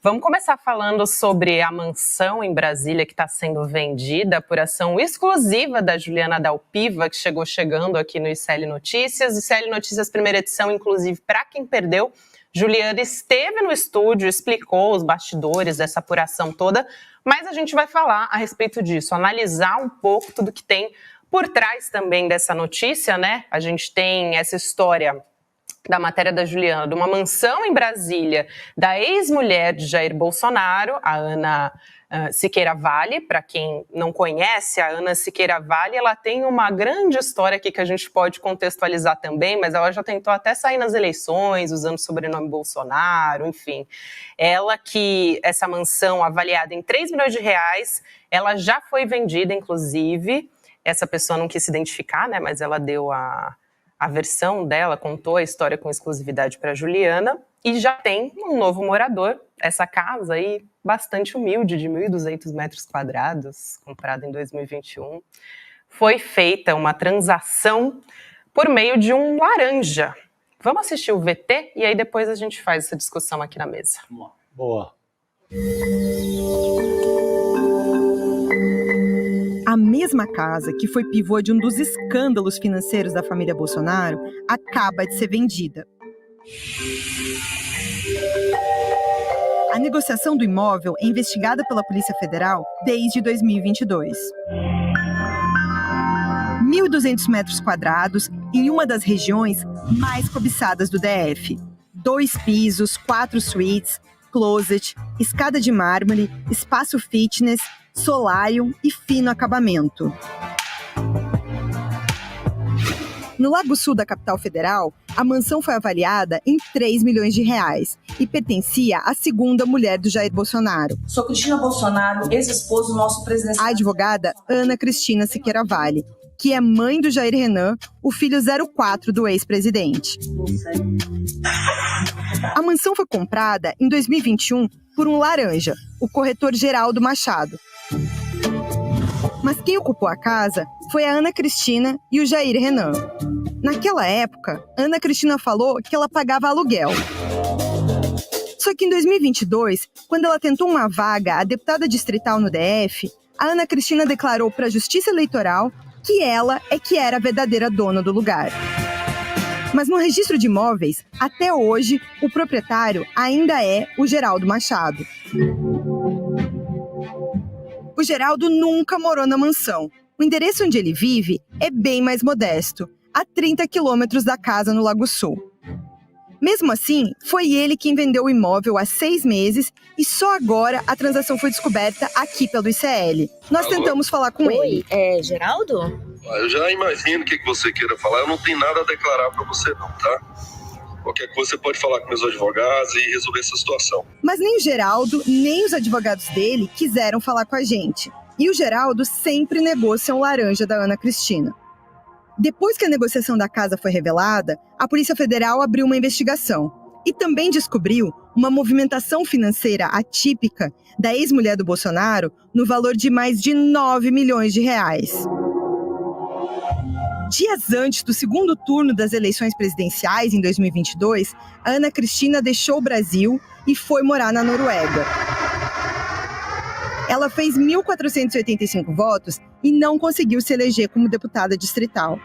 Vamos começar falando sobre a mansão em Brasília que está sendo vendida por ação exclusiva da Juliana Dalpiva, que chegando aqui no ICL Notícias. ICL Notícias, primeira edição, inclusive, para quem perdeu, Juliana esteve no estúdio, explicou os bastidores dessa apuração toda, mas a gente vai falar a respeito disso, analisar um pouco tudo que tem por trás também dessa notícia, né? A gente tem essa história da matéria da Juliana, de uma mansão em Brasília, da ex-mulher de Jair Bolsonaro, a Ana Siqueira Vale. Para quem não conhece, a Ana Siqueira Vale, ela tem uma grande história aqui que a gente pode contextualizar também, mas ela já tentou até sair nas eleições, usando o sobrenome Bolsonaro, enfim. Essa mansão avaliada em 3 milhões de reais, ela já foi vendida, inclusive. Essa pessoa não quis se identificar, né, mas ela deu a versão dela, contou a história com exclusividade para a Juliana, e já tem um novo morador. Essa casa aí, bastante humilde, de 1.200 metros quadrados, comprada em 2021, foi feita uma transação por meio de um laranja. Vamos assistir o VT e aí depois a gente faz essa discussão aqui na mesa. Boa. A mesma casa que foi pivô de um dos escândalos financeiros da família Bolsonaro acaba de ser vendida. A negociação do imóvel é investigada pela Polícia Federal desde 2022. 1.200 metros quadrados em uma das regiões mais cobiçadas do DF. 2 pisos, 4 suítes, closet, escada de mármore, espaço fitness, solário e fino acabamento. No Lago Sul da capital federal, a mansão foi avaliada em 3 milhões de reais e pertencia à segunda mulher do Jair Bolsonaro. Sou Cristina Bolsonaro, ex-esposo do nosso presidente. A advogada Ana Cristina Siqueira Vale, que é mãe do Jair Renan, o filho 04 do ex-presidente. A mansão foi comprada em 2021 por um laranja, o corretor Geraldo Machado. Mas quem ocupou a casa foi a Ana Cristina e o Jair Renan. Naquela época, Ana Cristina falou que ela pagava aluguel. Só que em 2022, quando ela tentou uma vaga a deputada distrital no DF, a Ana Cristina declarou para a Justiça Eleitoral que ela é que era a verdadeira dona do lugar. Mas no registro de imóveis, até hoje, o proprietário ainda é o Geraldo Machado. O Geraldo nunca morou na mansão. O endereço onde ele vive é bem mais modesto, a 30 quilômetros da casa no Lago Sul. Mesmo assim, foi ele quem vendeu o imóvel há 6 meses e só agora a transação foi descoberta aqui pelo ICL. Nós tentamos falar com ele. Oi, Geraldo? Eu já imagino o que você queira falar. Eu não tenho nada a declarar para você não, tá? Qualquer coisa você pode falar com meus advogados e resolver essa situação. Mas nem o Geraldo, nem os advogados dele quiseram falar com a gente. E o Geraldo sempre negou ser um laranja da Ana Cristina. Depois que a negociação da casa foi revelada, a Polícia Federal abriu uma investigação e também descobriu uma movimentação financeira atípica da ex-mulher do Bolsonaro no valor de mais de 9 milhões de reais. Dias antes do segundo turno das eleições presidenciais, em 2022, a Ana Cristina deixou o Brasil e foi morar na Noruega. Ela fez 1.485 votos e não conseguiu se eleger como deputada distrital.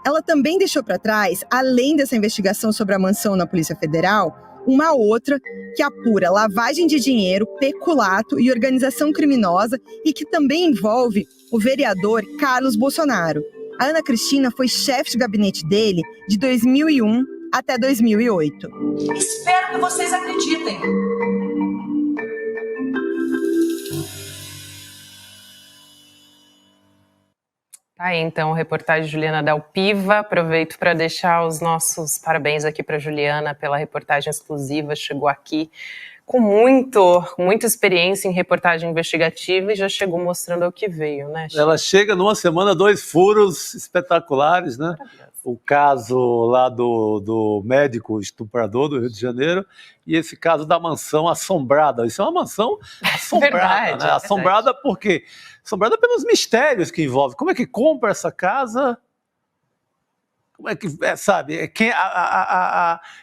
Ela também deixou para trás, além dessa investigação sobre a mansão na Polícia Federal, uma outra que apura lavagem de dinheiro, peculato e organização criminosa e que também envolve o vereador Carlos Bolsonaro. A Ana Cristina foi chefe de gabinete dele de 2001 até 2008. Espero que vocês acreditem. Tá aí, então, reportagem de Juliana Dalpiva. Aproveito para deixar os nossos parabéns aqui para Juliana pela reportagem exclusiva. Chegou aqui com muita experiência em reportagem investigativa e já chegou mostrando ao que veio, né, Chico? Ela chega numa semana, 2 furos espetaculares, né? O caso lá do médico estuprador do Rio de Janeiro e esse caso da mansão assombrada. Isso é uma mansão assombrada, Verdade, né? Assombrada por quê? Assombrada pelos mistérios que envolve. Como é que compra essa casa? como é que sabe?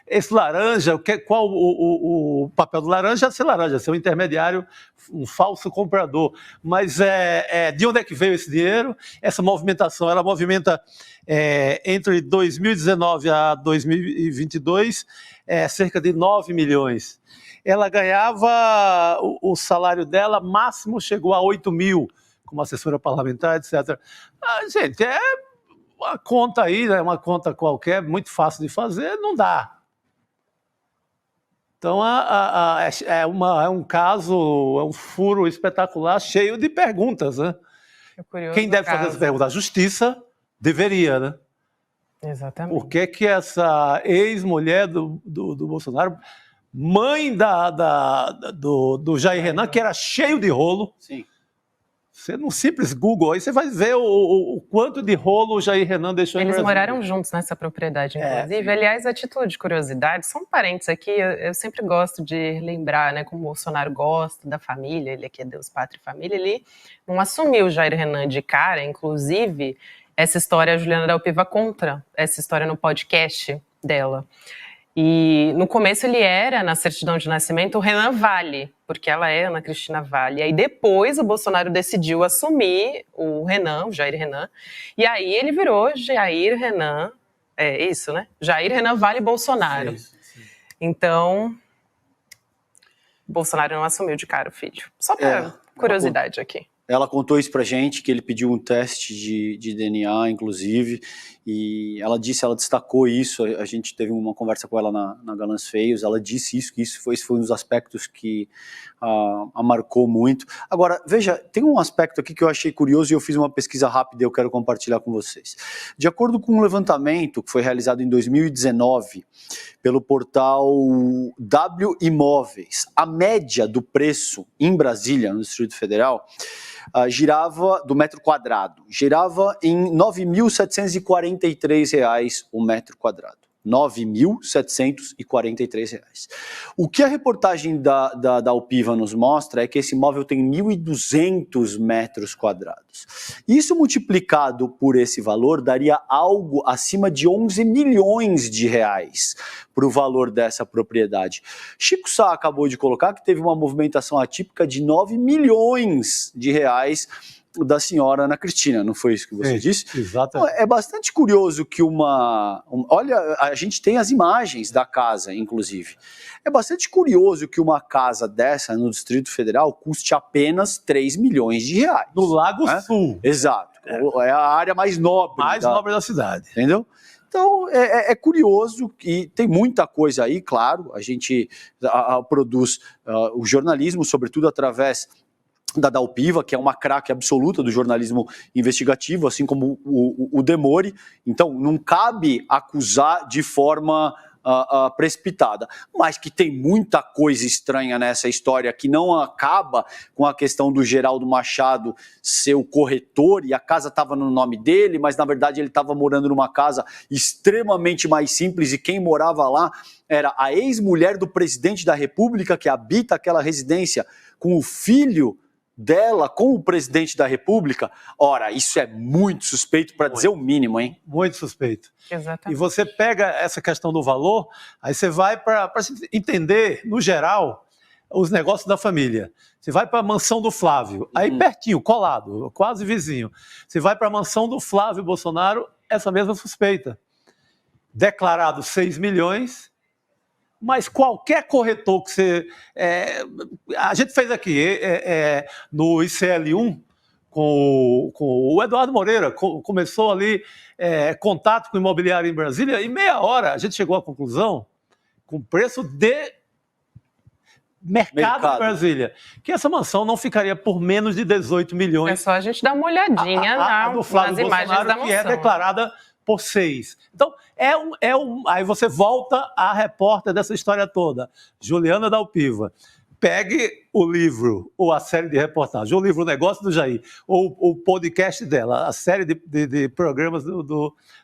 Esse laranja, qual o papel do laranja? É ser laranja, ser um intermediário, um falso comprador. Mas de onde é que veio esse dinheiro? Essa movimentação, ela movimenta entre 2019 a 2022 cerca de 9 milhões. Ela ganhava, o salário dela máximo chegou a 8 mil, como assessora parlamentar, etc. Gente, uma conta aí, né, uma conta qualquer, muito fácil de fazer, não dá. Então, é um caso, é um furo espetacular, cheio de perguntas, né? Quem deve fazer essa pergunta? A justiça deveria, né? Exatamente. Por que essa ex-mulher do Bolsonaro, mãe do Jair Renan, que era cheio de rolo. Sim. Você, num simples Google, aí você vai ver o quanto de rolo o Jair Renan deixou em Brasília. Eles moraram juntos nessa propriedade, inclusive. Aliás, a título de curiosidade, só um parênteses aqui, eu sempre gosto de lembrar, né, como o Bolsonaro gosta da família, ele aqui é Deus, Pátria e Família, ele não assumiu o Jair Renan de cara, inclusive, essa história, a Juliana Dalpiva conta essa história no podcast dela. E no começo ele era, na certidão de nascimento, o Renan Vale, porque ela é Ana Cristina Vale. E aí depois o Bolsonaro decidiu assumir o Renan, o Jair Renan, e aí ele virou Jair Renan, isso, né? Jair Renan Vale Bolsonaro. Sim. Então, Bolsonaro não assumiu de cara o filho. Só para curiosidade aqui. Ela contou isso pra gente, que ele pediu um teste de DNA, inclusive, e ela destacou isso, a gente teve uma conversa com ela na Galãs Feios, ela disse isso, que esse foi um dos aspectos que a marcou muito. Agora, veja, tem um aspecto aqui que eu achei curioso e eu fiz uma pesquisa rápida e eu quero compartilhar com vocês. De acordo com um levantamento que foi realizado em 2019 pelo portal W Imóveis, a média do preço em Brasília, no Distrito Federal, girava, do metro quadrado, girava em R$ 9.743 o metro quadrado. R$ 9.743. O que a reportagem da Dalpiva nos mostra é que esse imóvel tem 1.200 metros quadrados. Isso multiplicado por esse valor daria algo acima de 11 milhões de reais para o valor dessa propriedade. Chico Sá acabou de colocar que teve uma movimentação atípica de 9 milhões de reais da senhora Ana Cristina, não foi isso que você disse? Exatamente. É bastante curioso que olha, a gente tem as imagens da casa, inclusive. É bastante curioso que uma casa dessa no Distrito Federal custe apenas 3 milhões de reais. No Lago Sul. Exato. É a área mais nobre. Nobre da cidade. Entendeu? Então, é curioso que tem muita coisa aí, claro, a gente produz o jornalismo, sobretudo através da Dalpiva, que é uma craque absoluta do jornalismo investigativo, assim como o Demore. Então, não cabe acusar de forma precipitada, mas que tem muita coisa estranha nessa história que não acaba com a questão do Geraldo Machado ser o corretor e a casa estava no nome dele, mas na verdade ele estava morando numa casa extremamente mais simples e quem morava lá era a ex-mulher do presidente da República que habita aquela residência com o filho dela com o presidente da República. Ora, isso é muito suspeito para dizer o mínimo, hein? Muito suspeito. Exatamente. E você pega essa questão do valor, aí você vai para entender, no geral, os negócios da família. Você vai para a mansão do Flávio, aí pertinho, colado, quase vizinho. Você vai para a mansão do Flávio Bolsonaro, essa mesma suspeita. Declarado 6 milhões, mas qualquer corretor que você... a gente fez aqui no ICL1 com o Eduardo Moreira, começou ali contato com o imobiliário em Brasília, em meia hora a gente chegou à conclusão, com preço de mercado em Brasília, que essa mansão não ficaria por menos de 18 milhões. É só a gente dar uma olhadinha do Flávio nas imagens Bolsonaro, da mansão. Que é declarada por 6. Então, aí você volta à repórter dessa história toda, Juliana Dalpiva. Pegue o livro, ou a série de reportagens, ou o livro O Negócio do Jair, ou o podcast dela, a série de programas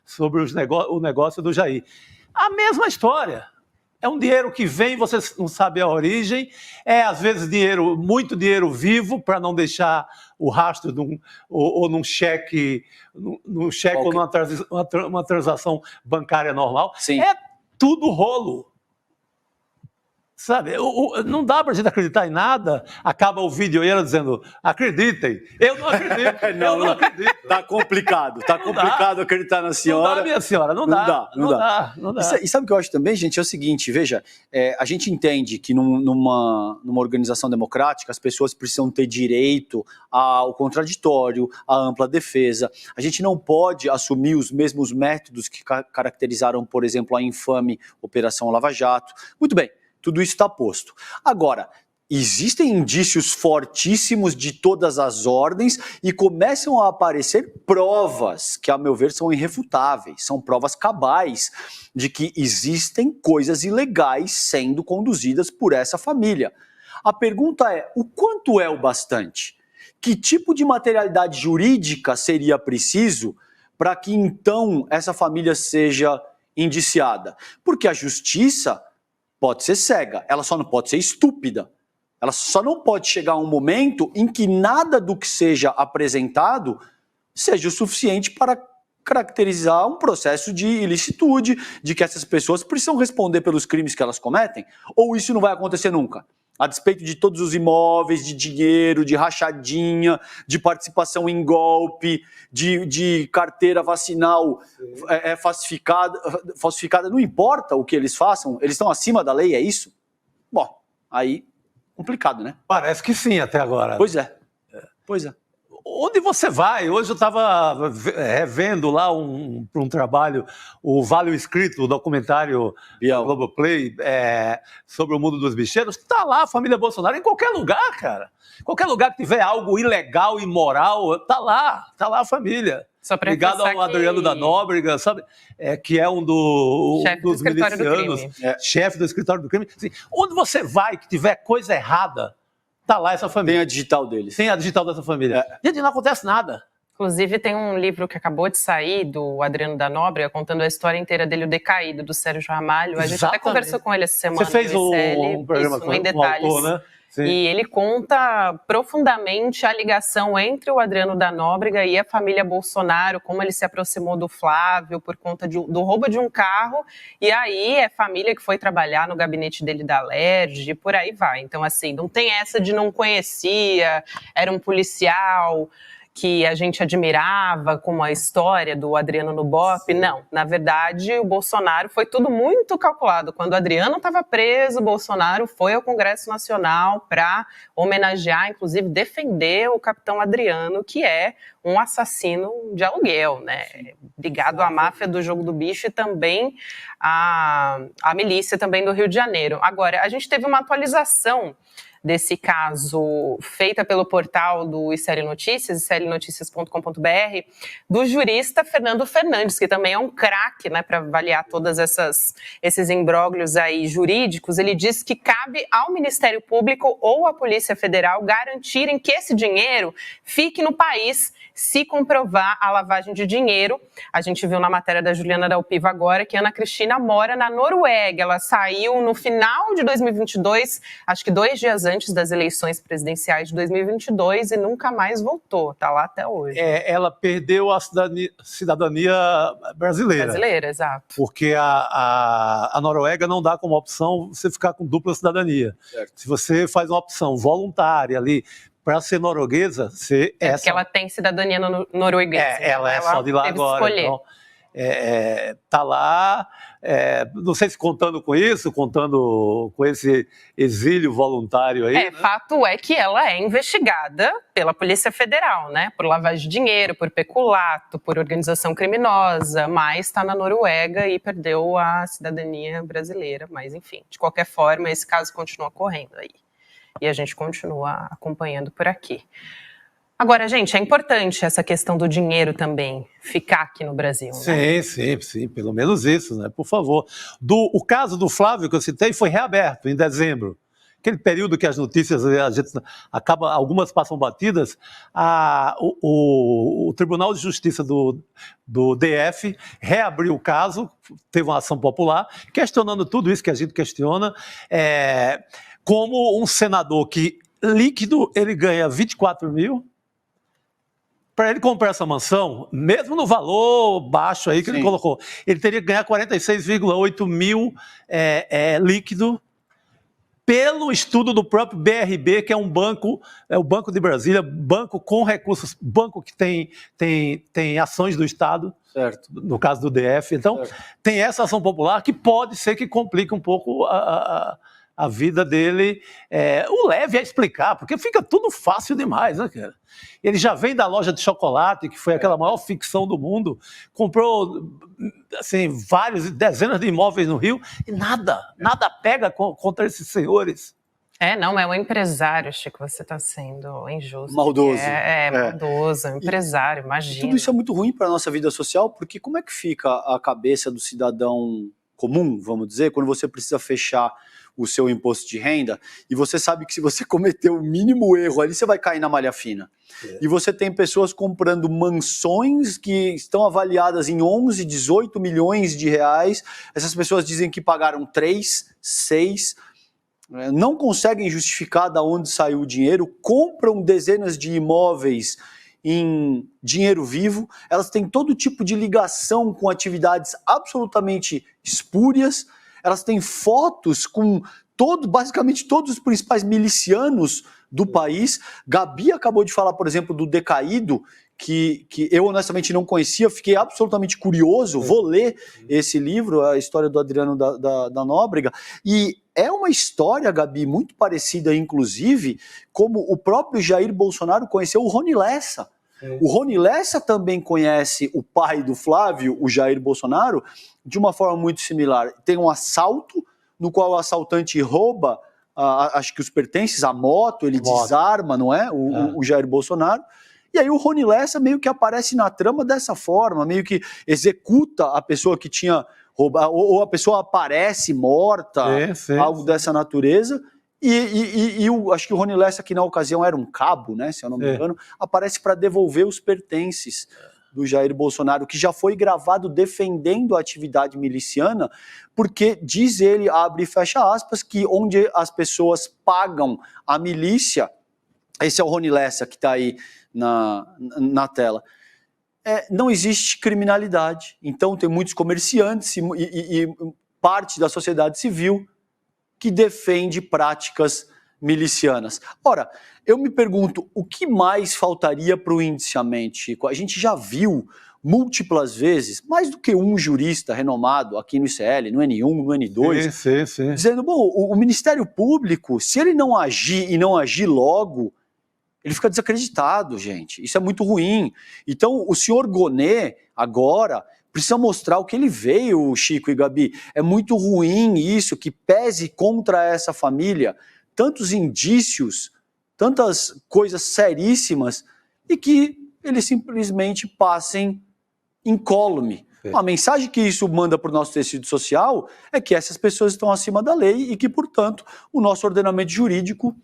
sobre o negócio do Jair. A mesma história. É um dinheiro que vem, você não sabe a origem, às vezes muito dinheiro vivo para não deixar o rastro ou num cheque, ou numa transação bancária normal. Sim. É tudo rolo. Sabe, não dá pra gente acreditar em nada. Acaba o vídeo e ela dizendo, acreditem. Eu não acredito. Eu não acredito. Tá complicado. Tá complicado acreditar na senhora. Não dá, minha senhora. Não dá. E sabe o que eu acho também, gente? É o seguinte, veja, a gente entende que numa organização democrática as pessoas precisam ter direito ao contraditório, à ampla defesa. A gente não pode assumir os mesmos métodos que caracterizaram, por exemplo, a infame Operação Lava Jato. Muito bem. Tudo isso está posto. Agora, existem indícios fortíssimos de todas as ordens e começam a aparecer provas que, a meu ver, são irrefutáveis. São provas cabais de que existem coisas ilegais sendo conduzidas por essa família. A pergunta é, o quanto é o bastante? Que tipo de materialidade jurídica seria preciso para que, então, essa família seja indiciada? Porque a justiça pode ser cega, ela só não pode ser estúpida. Ela só não pode chegar a um momento em que nada do que seja apresentado seja o suficiente para caracterizar um processo de ilicitude, de que essas pessoas precisam responder pelos crimes que elas cometem, ou isso não vai acontecer nunca? A despeito de todos os imóveis, de dinheiro, de rachadinha, de participação em golpe, de carteira vacinal falsificada, não importa o que eles façam, eles estão acima da lei, é isso? Bom, aí, complicado, né? Parece que sim, até agora. Pois é. Onde você vai? Hoje eu estava revendo lá para um trabalho, o Vale o Escrito, o documentário do Globoplay sobre o mundo dos bicheiros. Está lá a família Bolsonaro em qualquer lugar, cara. Qualquer lugar que tiver algo ilegal, imoral, tá lá a família. Ligado ao Adriano da Nóbrega, sabe? Que é um dos milicianos, chefe do escritório do crime. Assim, onde você vai que tiver coisa errada, tá lá essa família. Tem a digital deles. Tem a digital dessa família. E não acontece nada. Inclusive, tem um livro que acabou de sair, do Adriano da Nóbrega, contando a história inteira dele, O Decaído, do Sérgio Ramalho. A gente até conversou com ele essa semana. Você fez um programa com ele, detalhes. Autor, né? Sim. E ele conta profundamente a ligação entre o Adriano da Nóbrega e a família Bolsonaro, como ele se aproximou do Flávio por conta do roubo de um carro, e aí é família que foi trabalhar no gabinete dele da Alerj, e por aí vai. Então, assim, não tem essa de não conhecia, era um policial que a gente admirava, como a história do Adriano no BOPE. Não, na verdade, o Bolsonaro foi tudo muito calculado. Quando o Adriano estava preso, o Bolsonaro foi ao Congresso Nacional para homenagear, inclusive defender o capitão Adriano, que é um assassino de aluguel, né? Ligado à máfia do jogo do bicho e também à milícia também do Rio de Janeiro. Agora, a gente teve uma atualização desse caso feita pelo portal do ICL Notícias, iclnoticias.com.br, do jurista Fernando Fernandes, que também é um craque, né, para avaliar todos esses imbróglios aí jurídicos. Ele diz que cabe ao Ministério Público ou à Polícia Federal garantirem que esse dinheiro fique no país se comprovar a lavagem de dinheiro. A gente viu na matéria da Juliana Dalpiva agora que Ana Cristina mora na Noruega. Ela saiu no final de 2022, acho que 2 dias antes das eleições presidenciais de 2022, e nunca mais voltou. Está lá até hoje. Ela perdeu a cidadania brasileira. Brasileira, exato. Porque a Noruega não dá como opção você ficar com dupla cidadania. Certo. Se você faz uma opção voluntária ali, para ser norueguesa, porque ela tem cidadania norueguesa. Ela é só de lá agora. Então, tá lá, não sei se contando com isso, contando com esse exílio voluntário aí. Né? Fato é que ela é investigada pela Polícia Federal, né? Por lavagem de dinheiro, por peculato, por organização criminosa, mas está na Noruega e perdeu a cidadania brasileira. Mas, enfim, de qualquer forma, esse caso continua correndo aí. E a gente continua acompanhando por aqui. Agora, gente, é importante essa questão do dinheiro também ficar aqui no Brasil, né? Sim, pelo menos isso, né? Por favor. O caso do Flávio que eu citei foi reaberto em dezembro. aquele período que as notícias, a gente acaba, algumas passam batidas, o Tribunal de Justiça do DF reabriu o caso, teve uma ação popular, questionando tudo isso que a gente questiona, como um senador que, líquido, ele ganha 24 mil, para ele comprar essa mansão, mesmo no valor baixo aí que ele colocou, ele teria que ganhar 46,8 mil líquido, pelo estudo do próprio BRB, que é um banco, é o Banco de Brasília, banco com recursos, banco que tem ações do Estado, certo, no caso do DF. Então, tem essa ação popular que pode ser que complique um pouco a vida dele. O leve a explicar, porque fica tudo fácil demais, né, cara? Ele já vem da loja de chocolate, que foi aquela maior ficção do mundo, comprou assim, dezenas de imóveis no Rio, e nada pega contra esses senhores. Não, é um empresário, Chico, você está sendo injusto. Maldoso. Maldoso, é um empresário, imagina. Tudo isso é muito ruim para a nossa vida social, porque como é que fica a cabeça do cidadão comum, vamos dizer, quando você precisa fechar o seu imposto de renda, e você sabe que se você cometer o mínimo erro ali, você vai cair na malha fina. E você tem pessoas comprando mansões que estão avaliadas em 11, 18 milhões de reais, essas pessoas dizem que pagaram 3, 6, não conseguem justificar de onde saiu o dinheiro, compram dezenas de imóveis em dinheiro vivo, elas têm todo tipo de ligação com atividades absolutamente espúrias, elas têm fotos com basicamente todos os principais milicianos do país. Gabi acabou de falar, por exemplo, do Decaído, que eu honestamente não conhecia, fiquei absolutamente curioso, vou ler esse livro, a história do Adriano da Nóbrega, e é uma história, Gabi, muito parecida, inclusive, como o próprio Jair Bolsonaro conheceu o Rony Lessa. O Rony Lessa também conhece o pai do Flávio, o Jair Bolsonaro, de uma forma muito similar. Tem um assalto, no qual o assaltante rouba, acho que os pertences, a moto, ele desarma, não é? O Jair Bolsonaro. E aí o Rony Lessa meio que aparece na trama dessa forma, meio que executa a pessoa que tinha roubado, ou a pessoa aparece morta, algo dessa natureza. E acho que o Rony Lessa, que na ocasião era um cabo, né, se eu não me engano, aparece para devolver os pertences do Jair Bolsonaro, que já foi gravado defendendo a atividade miliciana, porque diz ele, abre e fecha aspas, que onde as pessoas pagam a milícia, esse é o Rony Lessa que está aí na tela, não existe criminalidade. Então tem muitos comerciantes e parte da sociedade civil que defende práticas milicianas. Ora, eu me pergunto, o que mais faltaria para o indiciamento, Chico? A gente já viu múltiplas vezes, mais do que um jurista renomado aqui no ICL, no N1, no N2, dizendo, bom, o Ministério Público, se ele não agir e não agir logo, ele fica desacreditado, gente. Isso é muito ruim. Então, o senhor Gonê, agora, precisa mostrar o que ele veio, Chico e Gabi. É muito ruim isso, que pese contra essa família tantos indícios, tantas coisas seríssimas, e que eles simplesmente passem incólume. A mensagem que isso manda para o nosso tecido social é que essas pessoas estão acima da lei e que, portanto, o nosso ordenamento jurídico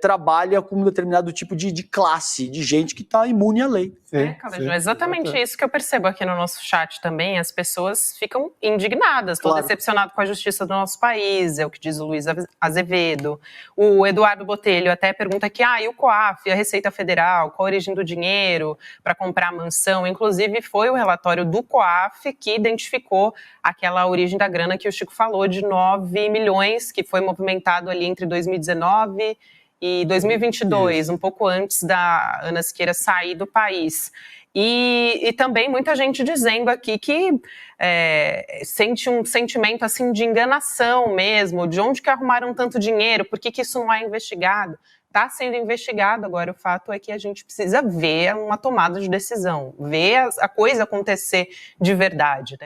trabalha com um determinado tipo de classe, de gente que está imune à lei. É exatamente isso que eu percebo aqui no nosso chat também. As pessoas ficam indignadas, estou decepcionado com a justiça do nosso país, é o que diz o Luiz Azevedo. O Eduardo Botelho até pergunta aqui, e o COAF, a Receita Federal, qual a origem do dinheiro para comprar a mansão? Inclusive foi o relatório do COAF que identificou aquela origem da grana que o Chico falou, de 9 milhões, que foi movimentado ali entre 2019 e 2022, um pouco antes da Ana Siqueira sair do país. E também muita gente dizendo aqui que sente um sentimento assim de enganação mesmo, de onde que arrumaram tanto dinheiro, por que isso não é investigado? Está sendo investigado, agora o fato é que a gente precisa ver uma tomada de decisão, ver a coisa acontecer de verdade, né?